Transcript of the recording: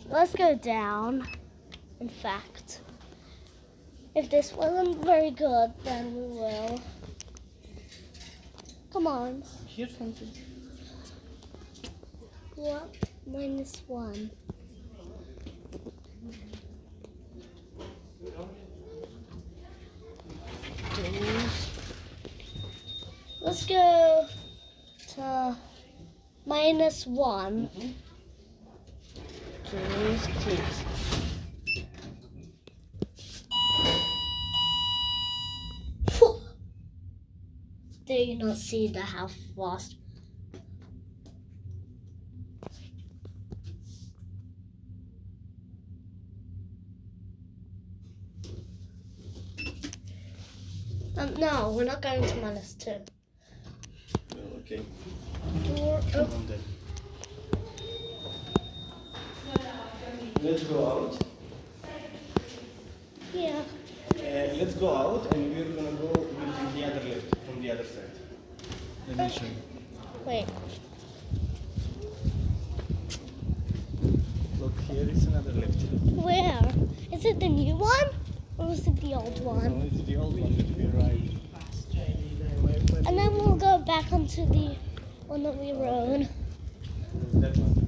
Let's go down. In fact, if this wasn't very good, then we will. Come on. Here's something. What? -1. Let's go to -1. Please, please. Do you not see how fast? No, we're not going to -2. Okay. Door open. Then. Let's go out. Yeah. Let's go out and we're gonna go using the other lift from the other side. Let me show you. Wait. Look, here is another lift. Where? Is it the new one? Or was it the old one? No, it's the old one that we arrived. And then we'll go back onto the one that we rode. That one.